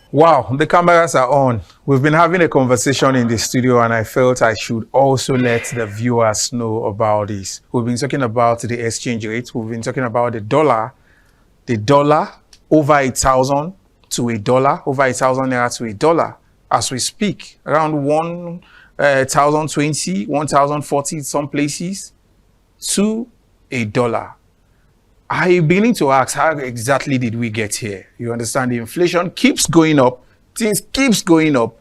Wow, the cameras are on. We've been having a conversation in the studio, and I felt I should also let the viewers know about this. We've been talking about the exchange rate. We've been talking about the dollar over 8,000 to a dollar, over 8,000 naira to a dollar. As we speak, around 1,020, 1,040 some places to a dollar. I'm beginning to ask, how exactly did we get here? You understand, the inflation keeps going up, things keeps going up,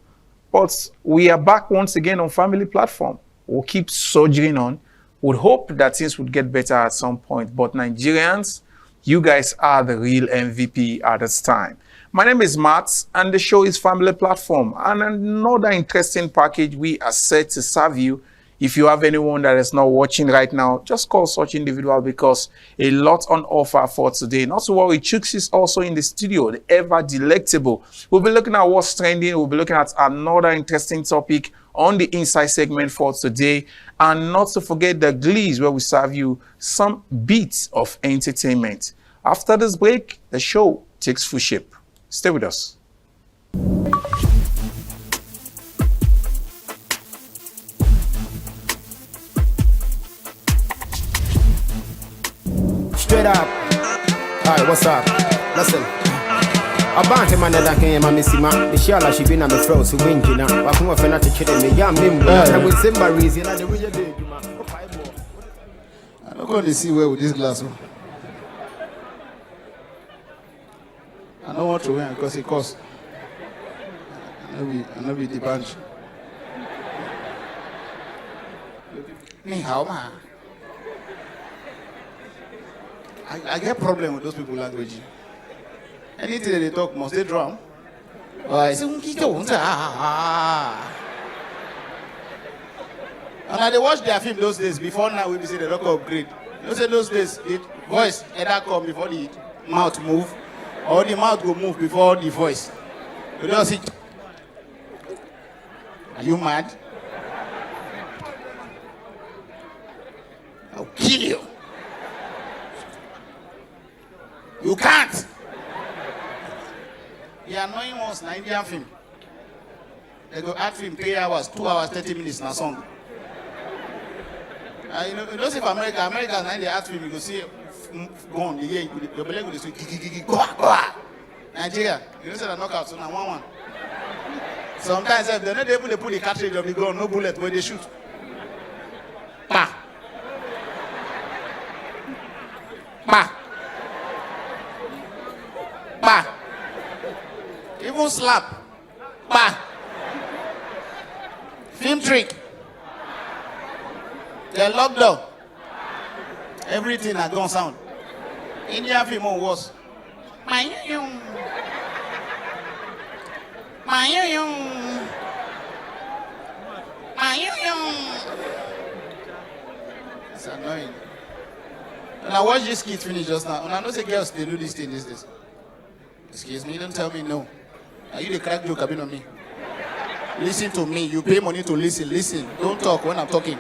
but we are back once again on Family Platform. We'll keep surging on. Would hope that things would get better at some point, but Nigerians, you guys are the real MVP at this time. My name is Matt, and the show is Family Platform, and another interesting package we are set to serve you. If you have anyone that is not watching right now, just call such individual because a lot on offer for today. Not to worry, Chooks is also in the studio, the ever delectable. We'll be looking at what's trending. We'll be looking at another interesting topic on the inside segment for today. And not to forget the Glees, where we serve you some bits of entertainment. After this break, the show takes full shape. Stay with us. Straight up. Alright, what's up? Listen. Abante man that can ma missima. The shala she been on the floor so win jina. Wa kuma fe na to chede me yam nim. Na we simba reason na the way you do ma. I'm not going to see where with this glass. I don't want to win because it costs. I know be the bunch. Ni hao ma. I get problem with those people language. Anything that they talk must they drum. And I they watch their film those days before now we say the rock upgrade. You say those days the voice either come before the mouth move or the mouth will move before the voice. You don't see. Are you mad? I'll kill you. You can't. The annoying ones in Indian film. They go act film 3 hours, 2 hours, 30 minutes in a song. You know, if Americans now they act film, you go see gone. Your belly will say go. Nigeria, you know, say the knockout so now 1-1. Sometimes if they're not able to pull the cartridge of the gun, no bullet where they shoot. Pa. Even slap. Film trick. The lockdown. Everything has gone sound. Indian film was. It's annoying. And I watched this kid finish just now. And I know the girls they do this thing these days. Excuse me, don't tell me no. Are you the crack joke I've been on me? Listen to me. You pay money to listen. Listen. Don't talk when I'm talking.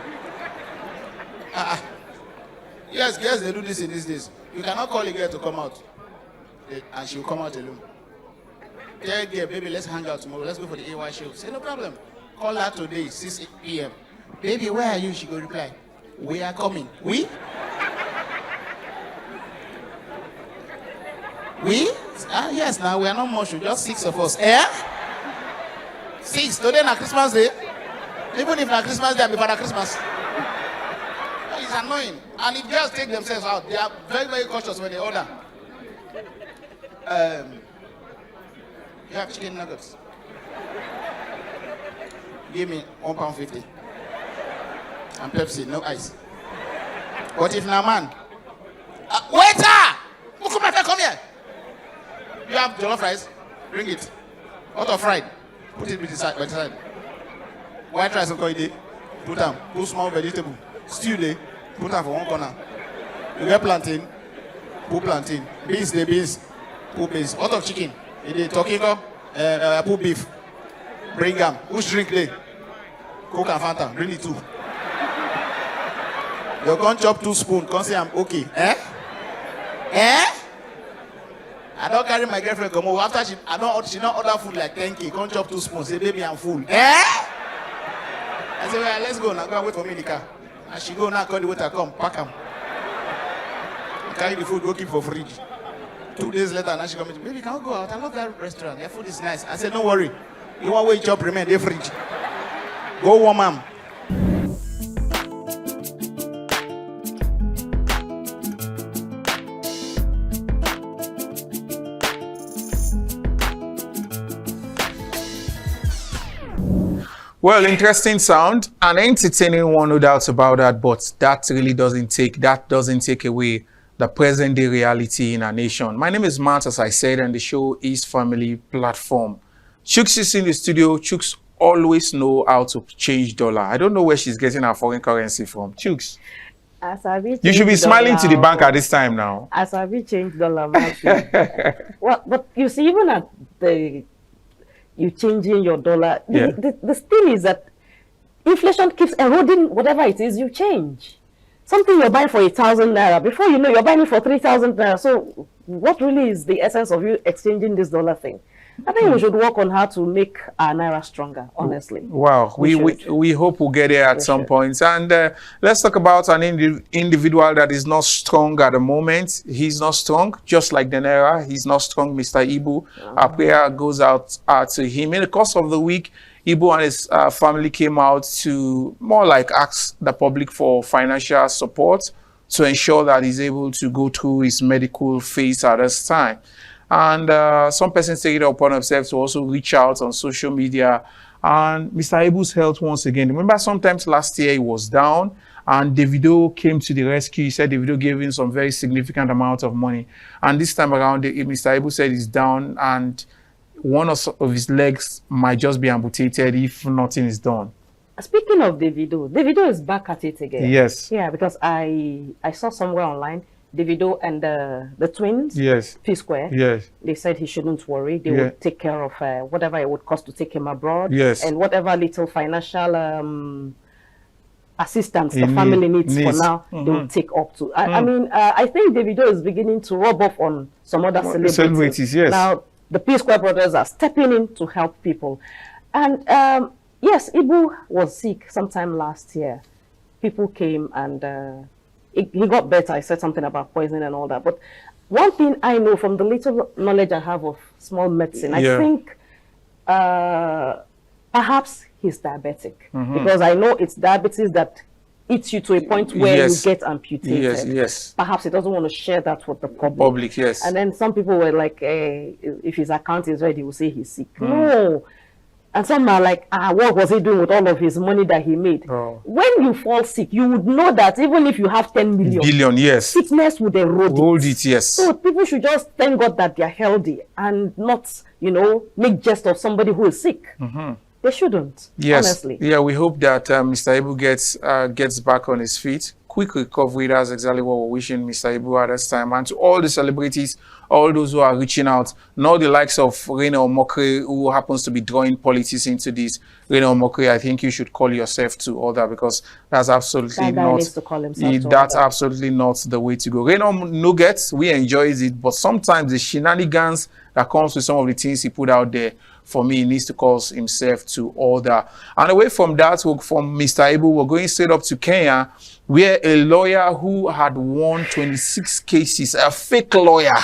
Yes, girls they do this in these days. You cannot call a girl to come out. And she'll come out alone. Tell a girl, baby, let's hang out tomorrow. Let's go for the AY show. Say no problem. Call her today, 6 p.m. Baby, where are you? She go reply. We are coming. We? We? Yes, now we are not much, just 6 of us. 6. Today na Christmas Day. Even if na Christmas Day, before the Christmas. It's annoying. And if girls take themselves out, they are very, very cautious when they order. You have chicken nuggets. Give me £1.50. And Pepsi, no ice. What if na man? Waiter! Come here. You have jollof rice? Bring it. What of fried? Put it by the side. White rice and koide. Put them. Put small vegetable. Stew there. Put them for one corner. You get plantain. Put plantain. Beans, the beans. Put beans. What of chicken? They talking about put beef. Bring them. Who's drink there? Coke and Fanta. Bring it too. You can't chop 2 spoons. Can't say I'm okay. I don't carry my girlfriend come home. After she don't order food like 10K. Come chop 2 spoons. Say, baby, I'm full. I say, well, let's go now. Go and wait for me in the car. And she go now, call the waiter, come, pack him. Carry the food, go keep for fridge. 2 days later, now she come to me, baby, can we go out? I love that restaurant. Their food is nice. I said, don't worry. You want wait chop remain, they fridge. Go warm them. Well, interesting sound, an entertaining one, no doubt about that, but that really doesn't take away the present day reality in our nation. My name is Matt, as I said, and the show is Family Platform. Chooks is in the studio. Chooks always know how to change dollar. I don't know where she's getting her foreign currency from. Chooks, you should be smiling to the bank at this time now. As I be change dollar, well, but you see, even at you changing your dollar, the thing is that inflation keeps eroding whatever it is you change. Something you're buying for 1,000 naira, before you know, you're buying it for 3,000 naira. So what really is the essence of you exchanging this dollar thing? I think we should work on how to make our naira stronger, honestly. Wow, we hope we'll get there at some point. And let's talk about an individual that is not strong at the moment. He's not strong, just like the naira. He's not strong, Mr. Ibu. Our prayer goes out to him. In the course of the week, Ibu and his family came out to more like ask the public for financial support to ensure that he's able to go through his medical phase at this time. And some persons take it upon themselves to also reach out on social media. And Mr. Ibu's health once again. Remember, sometimes last year he was down and Davido came to the rescue. He said Davido gave him some very significant amount of money. And this time around, Mr. Ibu said he's down and one of his legs might just be amputated if nothing is done. Speaking of Davido is back at it again. Yes. Yeah, because I saw somewhere online, Davido and the twins, yes, P-Square, yes, they said he shouldn't worry. They would take care of whatever it would cost to take him abroad, yes, and whatever little financial assistance the family needs for now, they will take up to. I mean, I think Davido is beginning to rub off on some other celebrities. Yes. Now, the P-Square brothers are stepping in to help people. And yes, Ibu was sick sometime last year. People came and he got better. I said something about poison and all that. But one thing I know from the little knowledge I have of small medicine, I think perhaps he's diabetic. Because I know it's diabetes that eats you to a point where you get amputated. Yes, yes. Perhaps he doesn't want to share that with the public. Yes. And then some people were like, if his account is ready, he will say he's sick. No. And some are like, what was he doing with all of his money that he made? When you fall sick, you would know that even if you have 10 billion, yes, sickness would erode it. Yes. So people should just thank God that they're healthy and not, make jest of somebody who is sick. They shouldn't, honestly. Yeah, we hope that Mr. Ibu gets back on his feet. Quick recovery, that's exactly what we're wishing Mr. Ibu at this time. And to all the celebrities, all those who are reaching out, not the likes of Rene Omokri, who happens to be drawing politics into this. Rene Omokri, I think you should call yourself to order, because that's absolutely absolutely not the way to go. Rene Nuggets, we enjoys it, but sometimes the shenanigans that comes with some of the things he put out there, for me, he needs to call himself to order. And away from that, from Mr. Ibu, we're going straight up to Kenya, where a lawyer who had won 26 cases, a fake lawyer,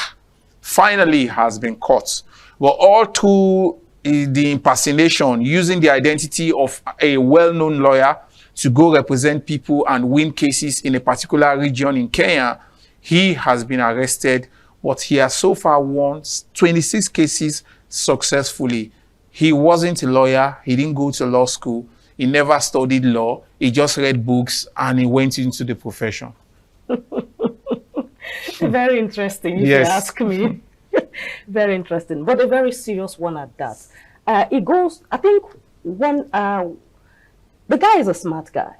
finally has been caught. Well, all through the impersonation, using the identity of a well-known lawyer to go represent people and win cases in a particular region in Kenya, he has been arrested, but he has so far won 26 cases successfully. He wasn't a lawyer. He didn't go to law school. He never studied law. He just read books and he went into the profession. Very interesting, if you ask me. Very interesting, but a very serious one at that. It goes, I think, the guy is a smart guy.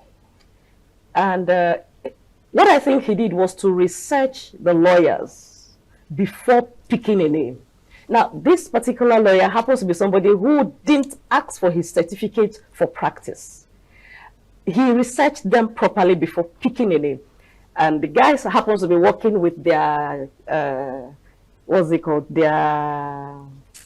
And what I think he did was to research the lawyers before picking a name. Now, this particular lawyer happens to be somebody who didn't ask for his certificate for practice. He researched them properly before picking a name. And the guys happens to be working with their what's it called? Their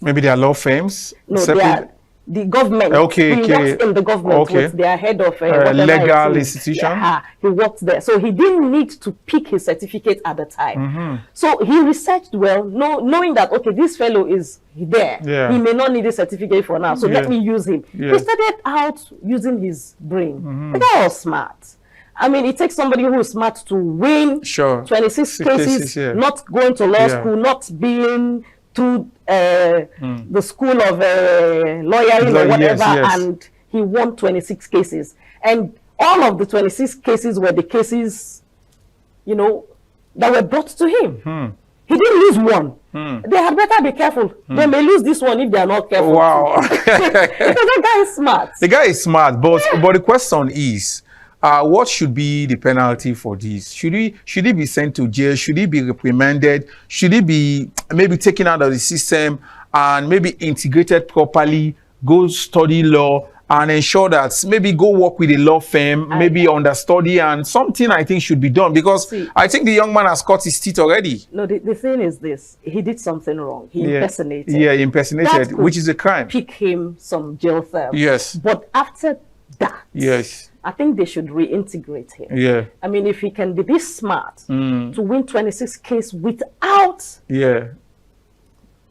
Maybe their law firms. no, the government. Okay, he works in the government with their head of legal institution. Yeah, he worked there, so he didn't need to pick his certificate at the time. So he researched well, knowing that okay, this fellow is there. Yeah. He may not need a certificate for now, so let me use him. Yeah. He started out using his brain. The guy was smart. I mean, it takes somebody who is smart to win 26 cases, not going to law school, not being to the school of lawyering or whatever, and he won 26 cases. And all of the 26 cases were the cases, you know, that were brought to him. He didn't lose one. They had better be careful. They may lose this one if they are not careful. Wow. Because the guy is smart. The guy is smart, but the question is, what should be the penalty for this? Should he be sent to jail? Should he be reprimanded? Should he be maybe taken out of the system and maybe integrated properly, go study law and ensure that maybe go work with a law firm, maybe understudy, and something I think should be done, because I think the young man has cut his teeth already. No, the thing is this, he did something wrong. He impersonated. Yeah, he impersonated, which is a crime. Pick him some jail term. Yes. But after that, yes, I think they should reintegrate him. Yeah. I mean, if he can be this smart to win 26 cases without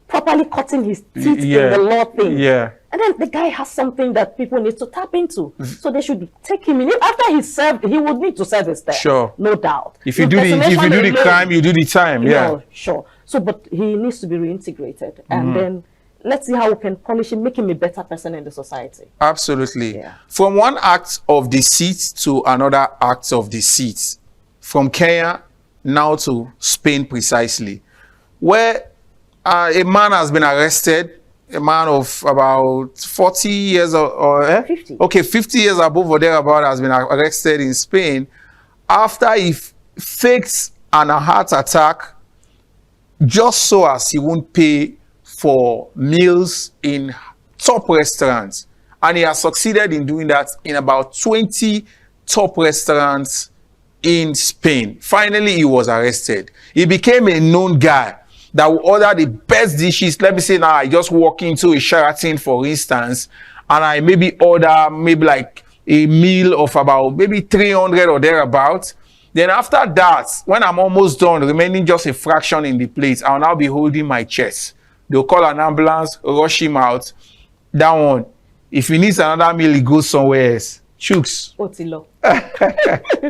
properly cutting his teeth in the law thing. Yeah. And then the guy has something that people need to tap into. So they should take him in. After he served, he would need to serve his term. Sure. No doubt. If you do the crime, you do the time. Yeah. No, sure. So, but he needs to be reintegrated. And then let's see how we can polish him, make him a better person in the society. Absolutely. Yeah. From one act of deceit to another act of deceit. From Kenya now to Spain precisely. Where a man has been arrested, a man of about 40 years or 50. Okay, 50 years above or thereabout has been arrested in Spain after he faked a heart attack just so as he won't pay for meals in top restaurants. And he has succeeded in doing that in about 20 top restaurants in Spain. Finally, he was arrested. He became a known guy that will order the best dishes. Let me say now, I just walk into a Sheraton, for instance, and I maybe order maybe like a meal of about maybe 300 or thereabout. Then after that, when I'm almost done, remaining just a fraction in the plate, I'll now be holding my chest. They'll call an ambulance, rush him out. That one. If he needs another meal, he goes somewhere else. Chooks. Otilo.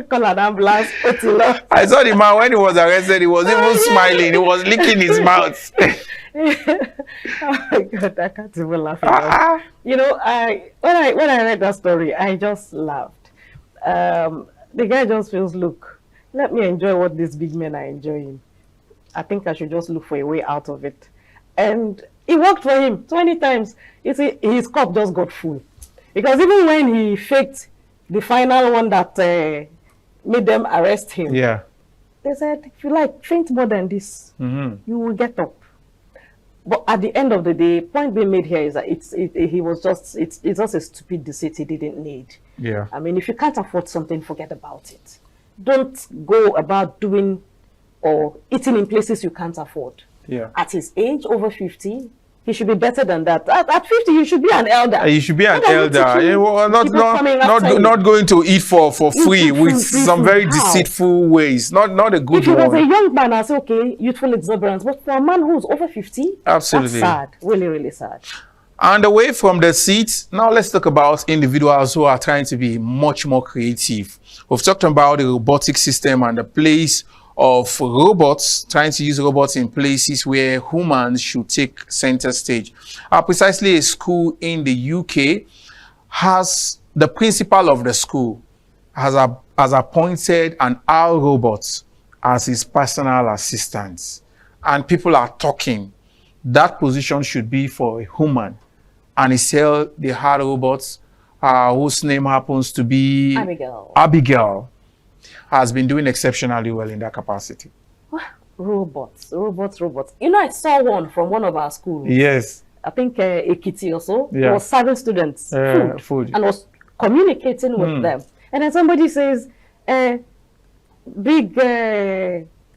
Call an ambulance. Otilo. I saw the man when he was arrested, he was even smiling. He was licking his mouth. Oh my God, I can't even laugh. You know, when I read that story, I just laughed. The guy just feels, look, let me enjoy what these big men are enjoying. I think I should just look for a way out of it. And it worked for him 20 times. You see, his cup just got full. Because even when he faked the final one that made them arrest him, they said, if you like, faint more than this, you will get up. But at the end of the day, point being made here is that it's just a stupid deceit he didn't need. Yeah. I mean, if you can't afford something, forget about it. Don't go about doing or eating in places you can't afford. Yeah. At his age, over 50, he should be better than that. At 50, you should be an elder. You should be an elder. Not going to eat for free with some very deceitful ways. Not a good one. If he was a young man, I say, okay, youthful exuberance. But for a man who's over 50, absolutely, that's sad. Really, really sad. And away from the seats, now let's talk about individuals who are trying to be much more creative. We've talked about the robotic system and the place of robots, trying to use robots in places where humans should take center stage. Precisely, a school in the UK has the principal of the school has appointed an R robot as his personal assistant. And people are talking. That position should be for a human. And he said they had robots whose name happens to be Abigail. Has been doing exceptionally well in that capacity. Robots. You know, I saw one from one of our schools. Yes. I think Ekiti or so. Yeah. Was serving students food and was communicating with them. And then somebody says, big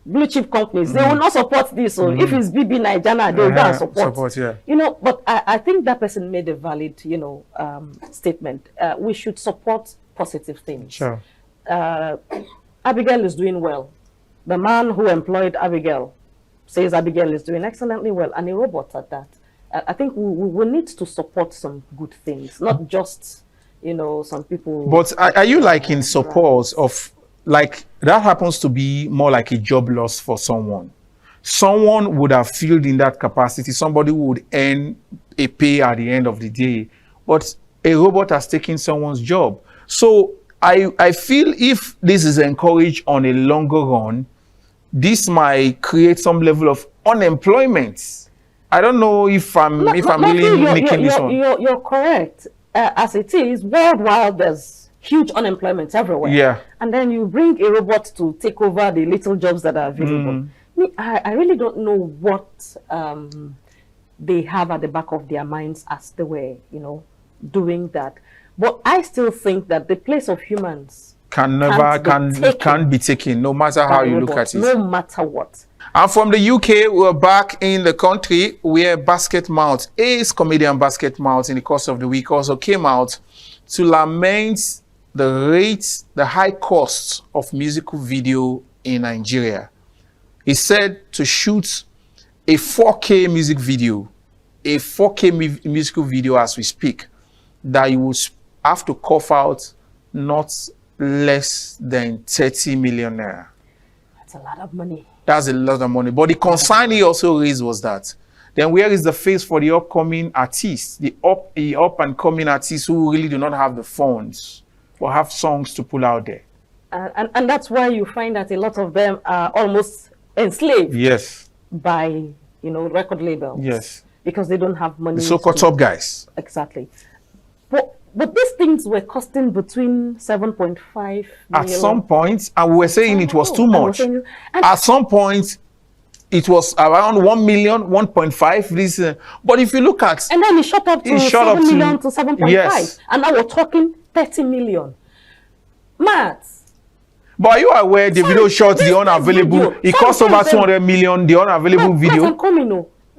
blue chip companies, they will not support this. So if it's BB Nigeriana, they will go and support. Yeah. You know, but I think that person made a valid, you know, statement. We should support positive things. Sure. Abigail is doing well. The man who employed Abigail says Abigail is doing excellently well, and a robot at that. I think we need to support some good things, not just, you know, some people. But are you like in support of, like, that happens to be more like a job loss for someone? Someone would have filled in that capacity. Somebody would earn a pay at the end of the day, but a robot has taken someone's job. So I feel if this is encouraged on a longer run, this might create some level of unemployment. I don't know if I'm really making this one. You're correct. As it is, worldwide, there's huge unemployment everywhere. Yeah. And then you bring a robot to take over the little jobs that are available. I really don't know what they have at the back of their minds as they were, you know, doing that. But I still think that the place of humans can't be taken, no matter how you look at it. No matter what. And from the UK, we're back in the country where Basket Mouth, comedian Basket Mouth, in the course of the week also came out to lament the high costs of musical video in Nigeria. He said to shoot a 4K music video, musical video as we speak, that you will have to cough out not less than 30 million naira. That's a lot of money. That's a lot of money. But the concern he also raised was that, then where is the face for the upcoming artists, the up and coming artists who really do not have the funds or have songs to pull out there? And that's why you find that a lot of them are almost enslaved. Yes. By, you know, record labels. Yes. Because they don't have money. The so-called top guys. Exactly. But these things were costing between 7.5 million. At some point, and we were saying it was too much. At some point, it was around 1 million, 1.5. This, but if you look at, and then it shot up to 7 million to 7.5, yes. And now we're talking 30 million. Maths. But are you aware the video shot the unavailable? It cost over 200 million. The unavailable video.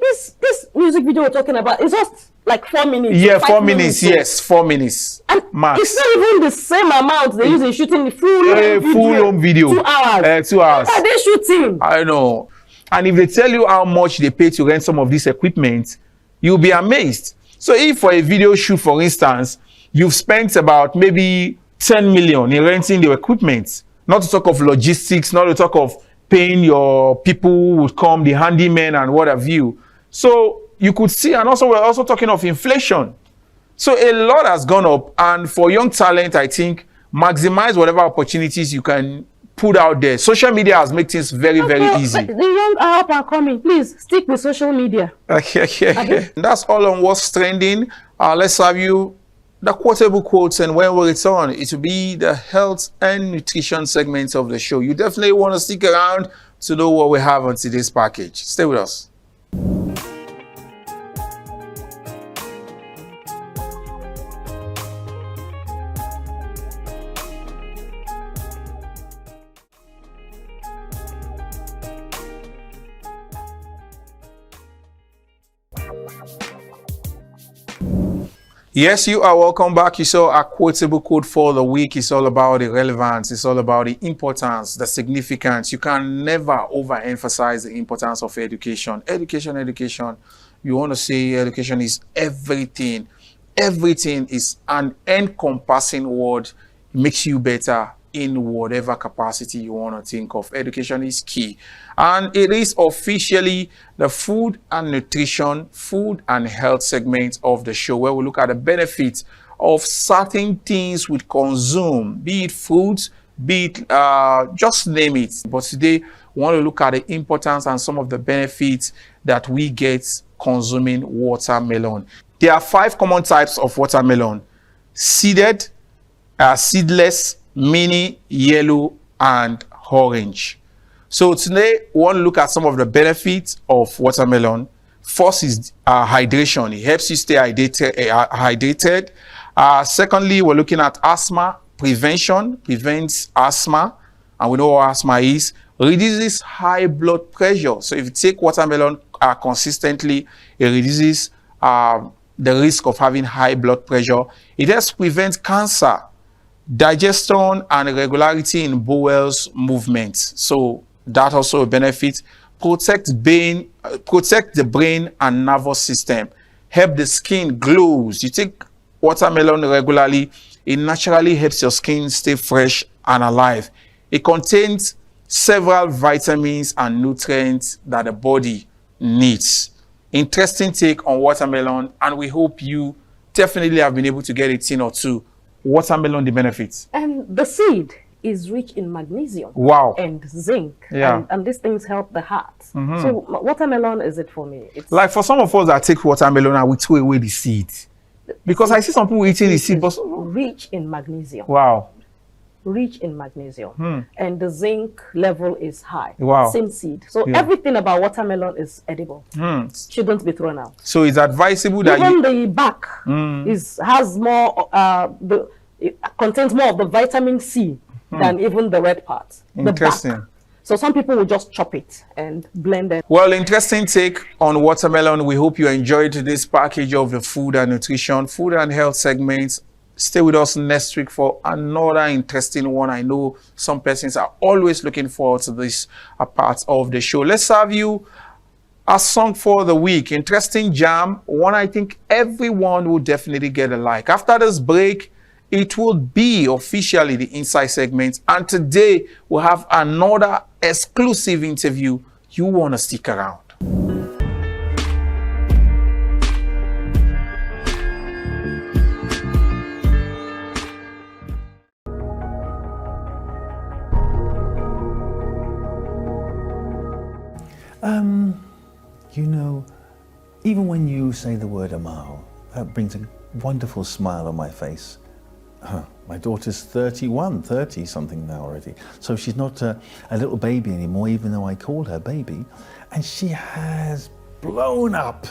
This music video we're talking about is just like 4 minutes. Yeah, 4 minutes. Yes, 4 minutes. And max. It's not even the same amount they use in shooting the full video. 2 hours. 2 hours. What are they shooting? I know. And if they tell you how much they pay to rent some of this equipment, you'll be amazed. So if for a video shoot, for instance, you've spent about maybe 10 million in renting the equipment, not to talk of logistics, not to talk of paying your people who would come, the handymen and what have you. So you could see, and also we're also talking of inflation. So a lot has gone up, and for young talent, I think, maximize whatever opportunities you can put out there. Social media has made things very, very easy. The young are up and coming. Please stick with social media. Okay. That's all on what's trending. Let's have you the quotable quotes, and when we return, it will be the health and nutrition segment of the show. You definitely want to stick around to know what we have on today's package. Stay with us. Yes, you are welcome back. You saw our quotable quote for the week. It's all about the relevance. It's all about the importance, the significance. You can never overemphasize the importance of education. Education. You want to say education is everything. Everything is an encompassing word. It makes you better in whatever capacity you want to think of. Education is key. And it is officially the food and nutrition, food and health segment of the show, where we look at the benefits of certain things we consume, be it foods, be it just name it. But today, we want to look at the importance and some of the benefits that we get consuming watermelon. There are 5 common types of watermelon: seeded, seedless, mini, yellow, and orange. So today we want to look at some of the benefits of watermelon. First is hydration. It helps you stay hydrated. Secondly, we're looking at asthma prevention, prevents asthma, and we know what asthma is. reduces high blood pressure. So if you take watermelon consistently, it reduces the risk of having high blood pressure. It helps prevent cancer, digestion, and irregularity in bowels movements. So that also a benefit. Protect the brain and nervous system. Help the skin glows. You take watermelon regularly, it naturally helps your skin stay fresh and alive. It contains several vitamins and nutrients that the body needs. Interesting take on watermelon, and we hope you definitely have been able to get a tin or two. Watermelon, the benefits. And the seed is rich in magnesium. Wow. And zinc. Yeah. And these things help the heart. So watermelon is it for me. It's like for some of us that take watermelon and we throw away the seed. Because I see some people eating the seed, but rich in magnesium. wow. Rich in magnesium. And the zinc level is high. Wow. Same seed. So everything about watermelon is edible. Shouldn't be thrown out. So it's advisable that even the back has more it contains more of the vitamin C than even the red part. Interesting. The back. So some people will just chop it and blend it. Well, interesting take on watermelon. We hope you enjoyed this package of the food and nutrition, food and health segments. Stay with us next week for another interesting one. I know some persons are always looking forward to this part of the show. Let's have you a song for the week. Interesting jam. One I think everyone will definitely get a like. After this break, it will be officially the Inside segment. And today we'll have another exclusive interview. You want to stick around. You know, even when you say the word Amal, that brings a wonderful smile on my face. My daughter's 30 something now already. So she's not a little baby anymore, even though I call her baby. And she has blown up.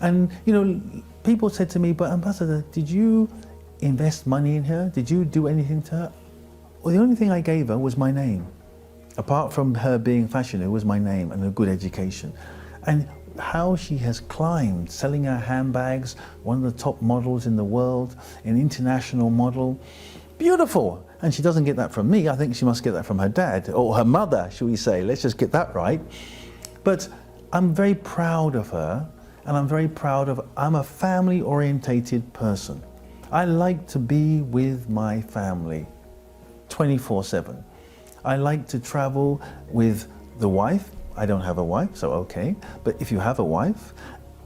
And, you know, people said to me, but Ambassador, did you invest money in her? Did you do anything to her? Well, the only thing I gave her was my name. Apart from her being fashionable, it was my name and a good education. And how she has climbed, selling her handbags, one of the top models in the world, an international model. Beautiful. And she doesn't get that from me. I think she must get that from her dad, or her mother, shall we say. Let's just get that right. But I'm very proud of her, and I'm a family-orientated person. I like to be with my family 24/7. I like to travel with the wife. I don't have a wife, so okay. But if you have a wife,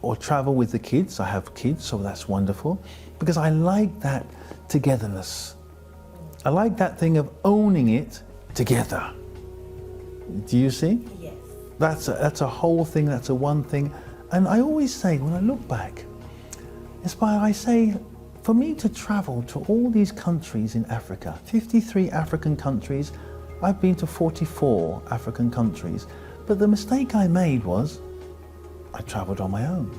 or travel with the kids, I have kids, so that's wonderful. Because I like that togetherness. I like that thing of owning it together. Do you see? Yes. That's a whole thing, that's a one thing. And I always say, when I look back, I say, for me to travel to all these countries in Africa, 53 African countries, I've been to 44 African countries. But the mistake I made was, I traveled on my own.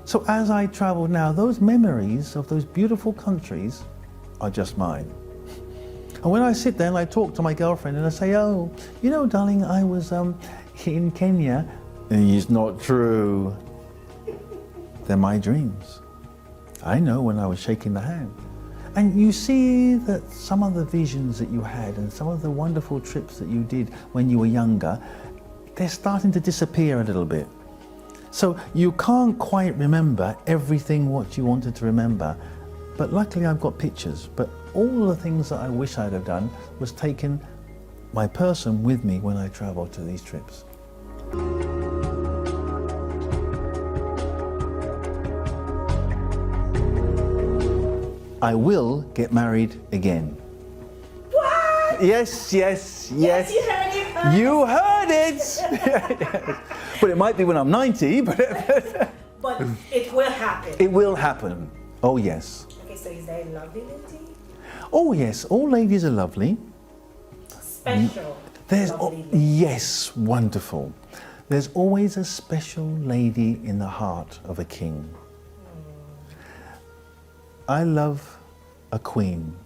So as I travel now, those memories of those beautiful countries are just mine. And when I sit there and I talk to my girlfriend and I say, oh, you know, darling, I was in Kenya. It's not true. They're my dreams. I know when I was shaking the hand. And you see that some of the visions that you had and some of the wonderful trips that you did when you were younger, they're starting to disappear a little bit. So you can't quite remember everything what you wanted to remember. But luckily I've got pictures. But all the things that I wish I'd have done was taken my person with me when I traveled to these trips. I will get married again. What? Yes. Yes, you heard it first. You heard it. Yes. But it might be when I'm 90, but But it will happen. it will happen. Oh yes. Okay, so is there a lovely lady? Oh yes, all ladies are lovely. Special. There's lovely lady. yes, wonderful. There's always a special lady in the heart of a king. I love a queen.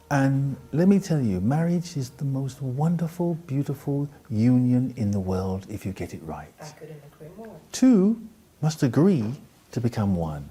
And let me tell you, marriage is the most wonderful, beautiful union in the world if you get it right. I couldn't agree more. Two must agree to become one.